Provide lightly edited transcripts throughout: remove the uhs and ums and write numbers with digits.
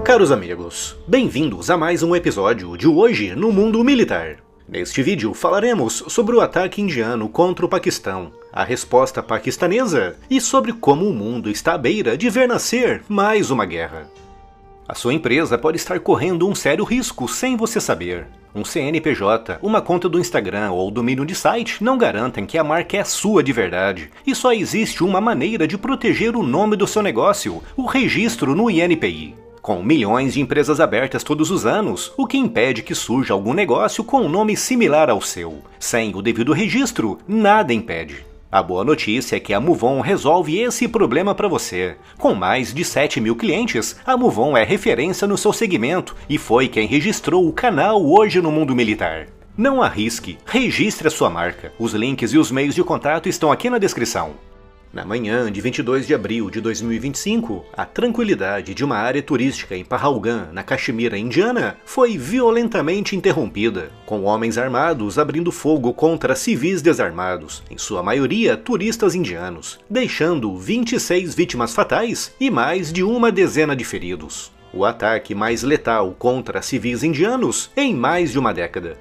Caros amigos, bem-vindos a mais um episódio de Hoje no Mundo Militar. Neste vídeo falaremos sobre o ataque indiano contra o Paquistão, a resposta paquistanesa e sobre como o mundo está à beira de ver nascer mais uma guerra. A sua empresa pode estar correndo um sério risco sem você saber. Um CNPJ, uma conta do Instagram ou domínio de site não garantem que a marca é sua de verdade, e só existe uma maneira de proteger o nome do seu negócio, o registro no INPI. Com milhões de empresas abertas todos os anos, o que impede que surja algum negócio com um nome similar ao seu? Sem o devido registro, nada impede. A boa notícia é que a MoveOn resolve esse problema para você. Com mais de 7 mil clientes, a MoveOn é referência no seu segmento e foi quem registrou o canal Hoje no Mundo Militar. Não arrisque, registre a sua marca. Os links e os meios de contato estão aqui na descrição. Na manhã de 22 de abril de 2025, a tranquilidade de uma área turística em Pahalgam, na Caxemira indiana, foi violentamente interrompida, com homens armados abrindo fogo contra civis desarmados, em sua maioria turistas indianos, deixando 26 vítimas fatais e mais de uma dezena de feridos. O ataque mais letal contra civis indianos em mais de uma década.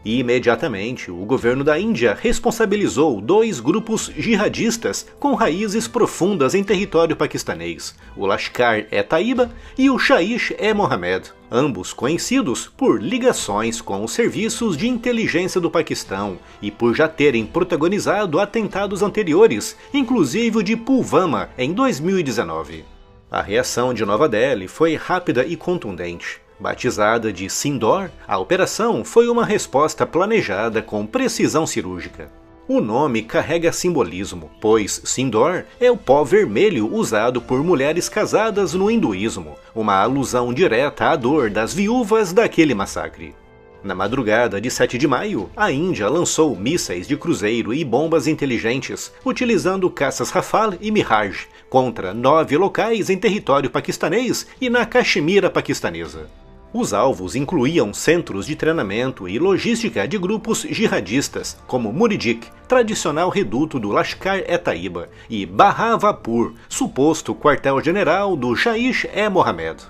E imediatamente, o governo da Índia responsabilizou dois grupos jihadistas com raízes profundas em território paquistanês, o Lashkar-e-Taiba e o Jaish-e-Mohammed, ambos conhecidos por ligações com os serviços de inteligência do Paquistão e por já terem protagonizado atentados anteriores, inclusive o de Pulvama em 2019. A reação de Nova Delhi foi rápida e contundente. Batizada de Sindoor, a operação foi uma resposta planejada com precisão cirúrgica. O nome carrega simbolismo, pois Sindoor é o pó vermelho usado por mulheres casadas no hinduísmo, uma alusão direta à dor das viúvas daquele massacre. Na madrugada de 7 de maio, a Índia lançou mísseis de cruzeiro e bombas inteligentes, utilizando caças Rafale e Mirage, contra 9 locais em território paquistanês e na Caxemira paquistanesa. Os alvos incluíam centros de treinamento e logística de grupos jihadistas, como Muridik, tradicional reduto do Lashkar-e-Taiba, e Bahawalpur, suposto quartel-general do Jaish-e-Mohammed.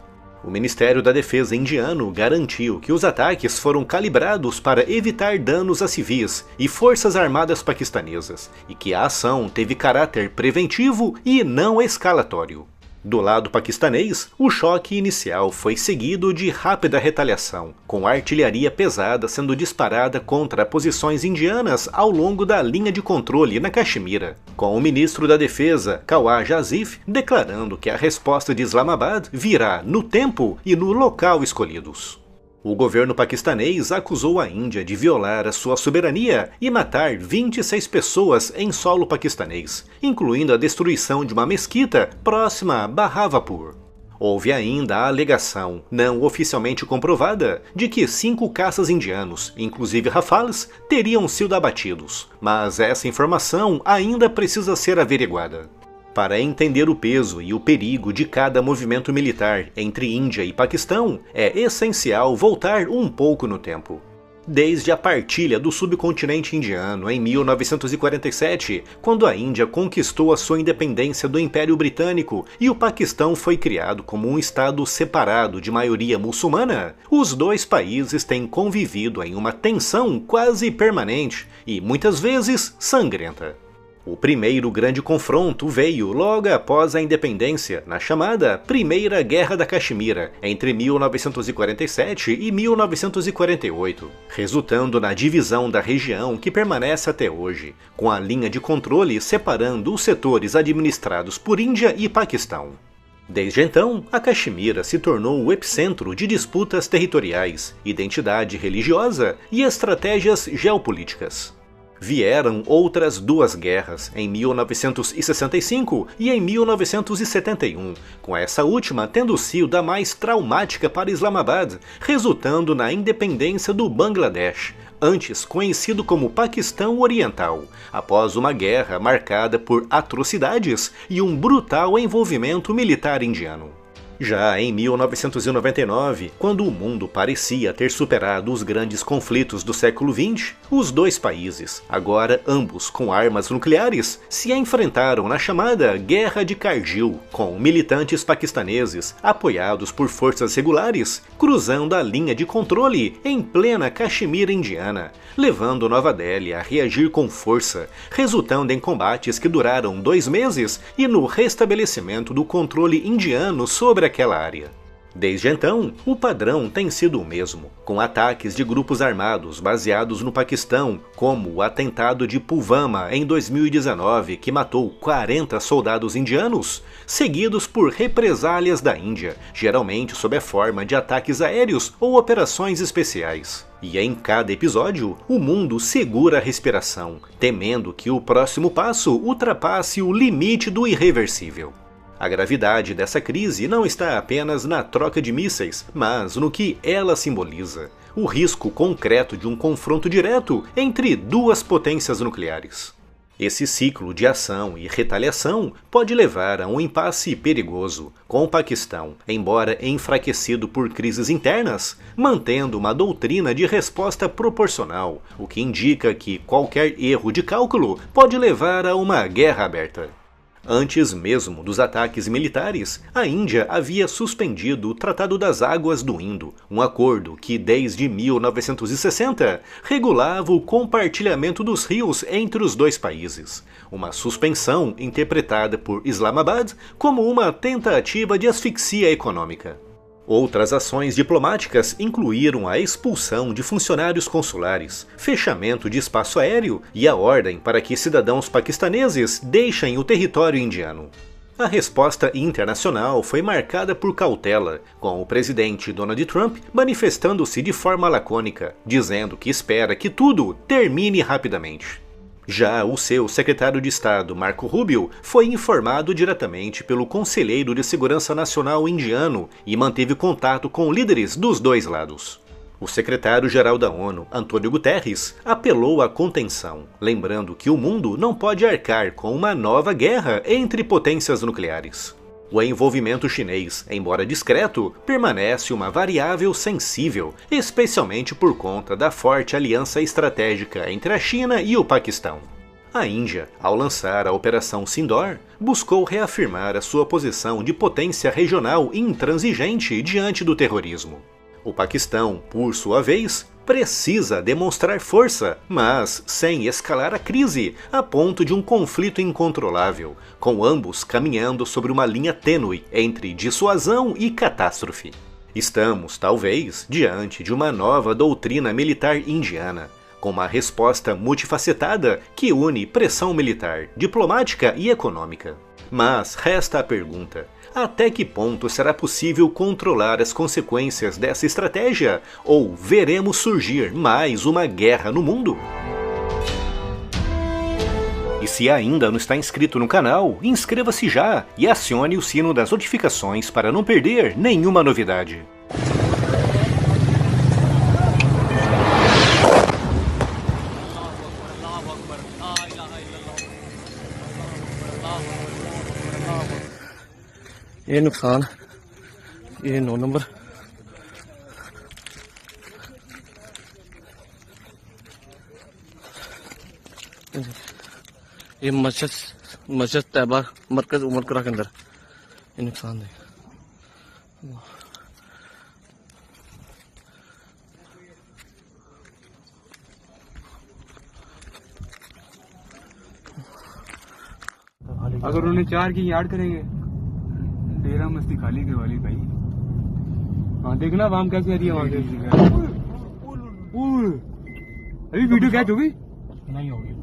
O Ministério da Defesa indiano garantiu que os ataques foram calibrados para evitar danos a civis e forças armadas paquistanesas, e que a ação teve caráter preventivo e não escalatório. Do lado paquistanês, o choque inicial foi seguido de rápida retaliação, com artilharia pesada sendo disparada contra posições indianas ao longo da linha de controle na Caxemira, com o ministro da Defesa, Khawaja Asif, declarando que a resposta de Islamabad virá no tempo e no local escolhidos. O governo paquistanês acusou a Índia de violar a sua soberania e matar 26 pessoas em solo paquistanês, incluindo a destruição de uma mesquita próxima a Bahawalpur. Houve ainda a alegação, não oficialmente comprovada, de que 5 caças indianos, inclusive Rafales, teriam sido abatidos, mas essa informação ainda precisa ser averiguada. Para entender o peso e o perigo de cada movimento militar entre Índia e Paquistão, é essencial voltar um pouco no tempo. Desde a partilha do subcontinente indiano em 1947, quando a Índia conquistou a sua independência do Império Britânico e o Paquistão foi criado como um estado separado de maioria muçulmana, os dois países têm convivido em uma tensão quase permanente e muitas vezes sangrenta. O primeiro grande confronto veio logo após a independência, na chamada Primeira Guerra da Caxemira, entre 1947 e 1948, resultando na divisão da região que permanece até hoje, com a linha de controle separando os setores administrados por Índia e Paquistão. Desde então, a Caxemira se tornou o epicentro de disputas territoriais, identidade religiosa e estratégias geopolíticas. Vieram outras duas guerras, em 1965 e em 1971, com essa última tendo sido a mais traumática para Islamabad, resultando na independência do Bangladesh, antes conhecido como Paquistão Oriental, após uma guerra marcada por atrocidades e um brutal envolvimento militar indiano. Já em 1999, quando o mundo parecia ter superado os grandes conflitos do século XX, os dois países, agora ambos com armas nucleares, se enfrentaram na chamada Guerra de Kargil, com militantes paquistaneses, apoiados por forças regulares, cruzando a linha de controle em plena Caxemira indiana, levando Nova Delhi a reagir com força, resultando em combates que duraram 2 meses e no restabelecimento do controle indiano sobre aquela área. Desde então, o padrão tem sido o mesmo, com ataques de grupos armados baseados no Paquistão, como o atentado de Pulwama em 2019, que matou 40 soldados indianos, seguidos por represálias da Índia, geralmente sob a forma de ataques aéreos ou operações especiais. E em cada episódio, o mundo segura a respiração, temendo que o próximo passo ultrapasse o limite do irreversível. A gravidade dessa crise não está apenas na troca de mísseis, mas no que ela simboliza: o risco concreto de um confronto direto entre duas potências nucleares. Esse ciclo de ação e retaliação pode levar a um impasse perigoso, com o Paquistão, embora enfraquecido por crises internas, mantendo uma doutrina de resposta proporcional, o que indica que qualquer erro de cálculo pode levar a uma guerra aberta. Antes mesmo dos ataques militares, a Índia havia suspendido o Tratado das Águas do Indo, um acordo que, desde 1960, regulava o compartilhamento dos rios entre os dois países. Uma suspensão interpretada por Islamabad como uma tentativa de asfixia econômica. Outras ações diplomáticas incluíram a expulsão de funcionários consulares, fechamento de espaço aéreo e a ordem para que cidadãos paquistaneses deixem o território indiano. A resposta internacional foi marcada por cautela, com o presidente Donald Trump manifestando-se de forma lacônica, dizendo que espera que tudo termine rapidamente. Já o seu secretário de Estado, Marco Rubio, foi informado diretamente pelo Conselheiro de Segurança Nacional indiano e manteve contato com líderes dos dois lados. O secretário-geral da ONU, Antônio Guterres, apelou à contenção, lembrando que o mundo não pode arcar com uma nova guerra entre potências nucleares. O envolvimento chinês, embora discreto, permanece uma variável sensível, especialmente por conta da forte aliança estratégica entre a China e o Paquistão. A Índia, ao lançar a Operação Sindoor, buscou reafirmar a sua posição de potência regional intransigente diante do terrorismo. O Paquistão, por sua vez, precisa demonstrar força, mas sem escalar a crise a ponto de um conflito incontrolável, com ambos caminhando sobre uma linha tênue entre dissuasão e catástrofe. Estamos, talvez, diante de uma nova doutrina militar indiana, com uma resposta multifacetada que une pressão militar, diplomática e econômica. Mas resta a pergunta: até que ponto será possível controlar as consequências dessa estratégia? Ou veremos surgir mais uma guerra no mundo? E se ainda não está inscrito no canal, inscreva-se já e acione o sino das notificações para não perder nenhuma novidade. ये नुकसान ये 9 नंबर ये मस्जिद तैयबा मरकज उमरकरा के अंदर ये नुकसान है। अगर उन्हें 4 की याद करेंगे डेरा मस्ती खाली के वाली भाई। हाँ देखना वाम कैसे आ रही है वहां से। अभी वीडियो कैच होगी नहीं होगी।